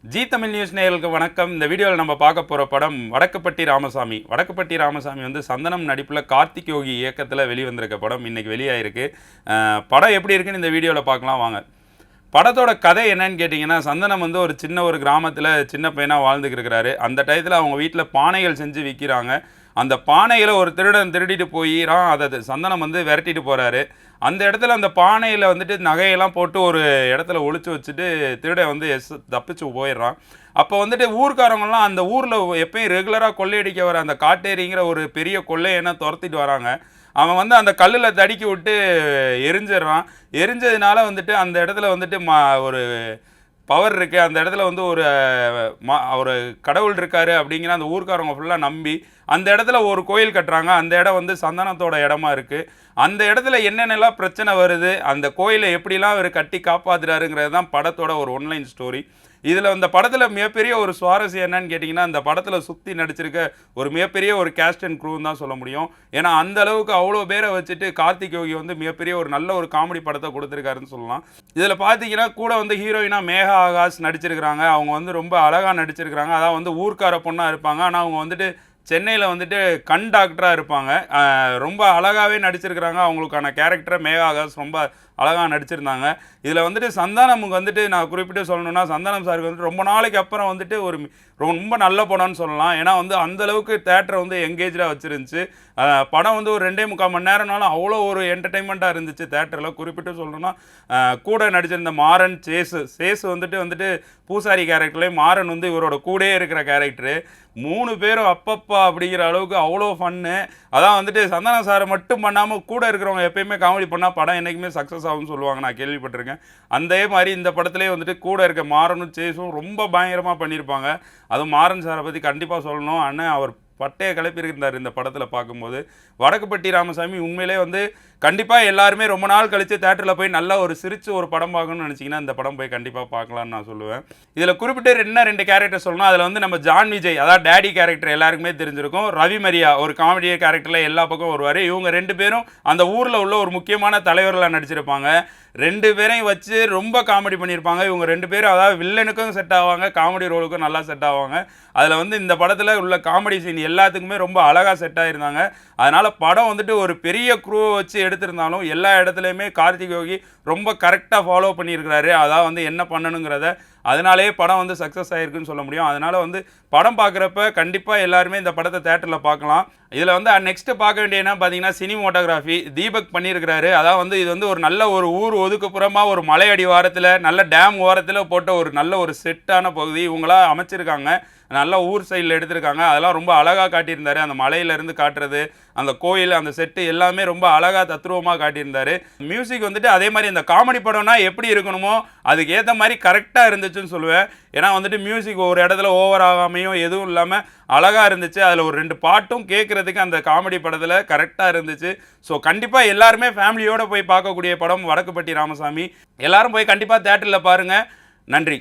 G Tamil news நேயர்களுக்கு வணக்கம். இந்த வீடியோவில் நம்ம பார்க்க போகிற படம் வடக்குப்பட்டி ராமசாமி. வடக்குப்பட்டி ராமசாமி வந்து சந்தனம் நடிப்பில் கார்த்திக் யோகி இயக்கத்தில் வெளிவந்திருக்க படம் இன்றைக்கி வெளியாயிருக்கு. படம் எப்படி இருக்குன்னு இந்த வீடியோவில் பார்க்கலாம் வாங்க. படத்தோட கதை என்னன்னு கேட்டிங்கன்னா, சந்தனம் வந்து ஒரு கிராமத்தில் சின்ன பையனாக வாழ்ந்துக்கிருக்கிறாரு. அந்த டயத்தில் அவங்க வீட்டில் பானைகள் செஞ்சு விற்கிறாங்க. அந்த பானைகளை ஒரு திருடன் திருடிட்டு போயிடான். அதை சந்தனம் வந்து விரட்டிட்டு போகிறாரு. அந்த இடத்துல அந்த பானையில் வந்துட்டு நகையெல்லாம் போட்டு ஒரு இடத்துல ஒளிச்சு வச்சுட்டு திருடன் வந்து தப்பிச்சு போயிடுறான். அப்போ வந்துட்டு ஊர்க்காரங்களாம் அந்த ஊரில் எப்பயும் ரெகுலராக கொள்ளையடிக்க வர அந்த காட்டேரிங்கிற ஒரு பெரிய கொள்ளையனை துரத்திட்டு வராங்க. அவன் வந்து அந்த கல்லில் தடுக்கி விட்டு எரிஞ்சிடுறான். எரிஞ்சதுனால வந்துட்டு அந்த இடத்துல வந்துட்டு ஒரு பவர் இருக்குது. அந்த இடத்துல வந்து ஒரு கடவுள் இருக்கார் அப்படிங்கிற அந்த ஊர்க்காரங்க ஃபுல்லாக நம்பி அந்த இடத்துல ஒரு கோயில் கட்டுறாங்க. அந்த இடம் வந்து சந்தனத்தோட இடமா இருக்குது. அந்த இடத்துல என்னென்னலாம் பிரச்சனை வருது, அந்த கோயிலை எப்படிலாம் அவர் கட்டி காப்பாற்றுறாருங்கிறது தான் படத்தோட ஒரு ஒன்லைன் ஸ்டோரி. இதில் அந்த படத்தில் மிகப்பெரிய ஒரு சுவாரஸ்யம் என்னன்னு கேட்டிங்கன்னா, அந்த படத்தில் சுற்றி நடிச்சிருக்க ஒரு மிகப்பெரிய ஒரு கேஸ்ட் அண்ட் க்ரூன்னு தான் சொல்ல முடியும். ஏன்னா அந்த அளவுக்கு அவ்வளோ பேரை வச்சுட்டு கார்த்திக் யோகி வந்து மிகப்பெரிய ஒரு நல்ல ஒரு காமெடி படத்தை கொடுத்துருக்காருன்னு சொல்லலாம். இதில் பார்த்தீங்கன்னா கூட வந்து ஹீரோயினாக மேகா ஆகாஷ் நடிச்சிருக்கிறாங்க. அவங்க வந்து ரொம்ப அழகாக நடிச்சிருக்கிறாங்க. அதான் வந்து ஊர்க்கார பொண்ணாக இருப்பாங்க. ஆனால் அவங்க வந்துட்டு சென்னையில் வந்துட்டு கண் டாக்டராக இருப்பாங்க. ரொம்ப அழகாகவே நடிச்சிருக்கிறாங்க. அவங்களுக்கான கேரக்டரை மேகா ஆகாஷ் ரொம்ப அழகாக நடிச்சிருந்தாங்க. இதில் வந்துட்டு சந்தானமுக்கு வந்துட்டு நான் குறிப்பிட்டு சொல்லணும்னா, சந்தானம் சாருக்கு வந்துட்டு ரொம்ப நாளைக்கு அப்புறம் வந்துட்டு ரொம்ப நல்ல படம்னு சொல்லலாம். ஏன்னா வந்து அந்தளவுக்கு தேட்டரை வந்து எங்கேஜாக வச்சுருந்துச்சு. படம் வந்து ஒரு 2.25 மணி நேரம்னாலும் அவ்வளோ ஒரு என்டர்டெயின்மெண்ட்டாக இருந்துச்சு தேட்டரில். குறிப்பிட்டு சொல்லணும்னா கூட நடிச்சிருந்த மாறன் சேசு வந்துட்டு பூசாரி கேரக்டர்லேயும் மாறன் வந்து இவரோட கூடயே இருக்கிற கேரக்டரு. 3 பேரும் அப்பப்பா அப்படிங்கிற அளவுக்கு அவ்வளோ ஃபன்னு. அதான் வந்துட்டு சந்தானம் சாரை மட்டும் பண்ணாமல் கூட இருக்கிறவங்க எப்பயுமே காமெடி பண்ணால் படம் என்றைக்குமே சக்ஸஸ் ஆகும்னு சொல்லுவாங்க. நான் கேள்விப்பட்டிருக்கேன். அதே மாதிரி இந்த படத்துலேயே வந்துட்டு கூட இருக்க மாறனும் சேஸும் ரொம்ப பயங்கரமாக பண்ணியிருப்பாங்க. அதுவும் மாறன் சாரை பற்றி கண்டிப்பாக சொல்லணும். அண்ணன் அவர் பட்டையை கிளப்பியிருந்தார் இந்த படத்தில் பார்க்கும்போது. வடக்குப்பட்டி ராமசாமி உண்மையிலே வந்து கண்டிப்பாக எல்லாருமே ரொம்ப நாள் கழித்து தேட்டரில் போய் நல்லா ஒரு சிரித்து ஒரு படம் பார்க்கணும்னு நினச்சிங்கன்னா இந்த படம் போய் கண்டிப்பாக பார்க்கலான்னு நான் சொல்லுவேன். இதில் குறிப்பிட்டு 2 கேரக்டர் சொல்லணும். அதில் வந்து நம்ம ஜான் விஜய், அதாவது டேடி கேரக்டர் எல்லாருக்குமே தெரிஞ்சிருக்கும். ரவி மரியா ஒரு காமெடி கேரக்டரில் எல்லா பக்கம் வருவார். இவங்க 2 பேரும் அந்த ஊரில் உள்ள ஒரு முக்கியமான தலைவர்களாக நடிச்சிருப்பாங்க. 2 பேரையும் வச்சு ரொம்ப காமெடி பண்ணியிருப்பாங்க. இவங்க 2 பேரும் அதாவது வில்லனுக்கும் செட் ஆவாங்க, காமெடி ரோலுக்கும் நல்லா செட் ஆவாங்க. அதில் வந்து இந்த படத்தில் உள்ள காமெடி சீன் எல்லாத்துக்குமே ரொம்ப அழகாக செட் ஆகிருந்தாங்க. அதனால் படம் வந்துட்டு ஒரு பெரிய க்ரூவை வச்சு எடுத்திருந்தாலும் எல்லா இடத்துலையுமே கார்த்திக் யோகி ரொம்ப கரெக்டாக ஃபாலோ பண்ணியிருக்கிறாரு. அதான் வந்து என்ன பண்ணணுங்கிறத. அதனாலேயே படம் வந்து சக்ஸஸ் ஆகிருக்குன்னு சொல்ல முடியும். அதனால் வந்து படம் பார்க்குறப்ப கண்டிப்பாக எல்லாருமே இந்த படத்தை தேட்டரில் பார்க்கலாம். இதில் வந்து நெக்ஸ்ட்டு பார்க்க வேண்டிய என்ன பார்த்தீங்கன்னா, சினிமோட்டோகிராஃபி தீபக் பண்ணியிருக்கிறாரு. அதாவது வந்து இது வந்து ஒரு நல்ல ஒரு ஊர் ஒதுக்குப்புறமாக ஒரு மலை அடிவாரத்தில் நல்ல டேம் ஓரத்தில் போட்ட ஒரு நல்ல ஒரு செட்டான பகுதி இவங்களாம் அமைச்சிருக்காங்க. நல்லா ஊர் சைடில் எடுத்திருக்காங்க. அதெல்லாம் ரொம்ப அழகாக காட்டியிருந்தார். அந்த மலையிலேருந்து காட்டுறது, அந்த கோயில், அந்த செட்டு எல்லாமே ரொம்ப அழகாக தத்ரூபமாக காட்டியிருந்தார். மியூசிக் வந்துட்டு அதே மாதிரி இந்த காமெடி படம்னா எப்படி இருக்கணுமோ அதுக்கு ஏற்ற மாதிரி கரெக்டாக இருந்துச்சுன்னு சொல்லுவேன். ஏன்னா வந்துட்டு மியூசிக் ஒரு இடத்துல ஓவர் ஆகாமையும் எதுவும் இல்லாமல் அழகாக இருந்துச்சு. அதில் ஒரு 2 பாட்டும் கேட்குறதுக்கு அந்த காமெடி படத்தில் கரெக்டாக இருந்துச்சு. ஸோ கண்டிப்பாக எல்லாருமே ஃபேமிலியோடு போய் பார்க்கக்கூடிய படம் வடக்குப்பட்டி ராமசாமி. எல்லாரும் போய் கண்டிப்பாக தேட்டரில் பாருங்கள். நன்றி.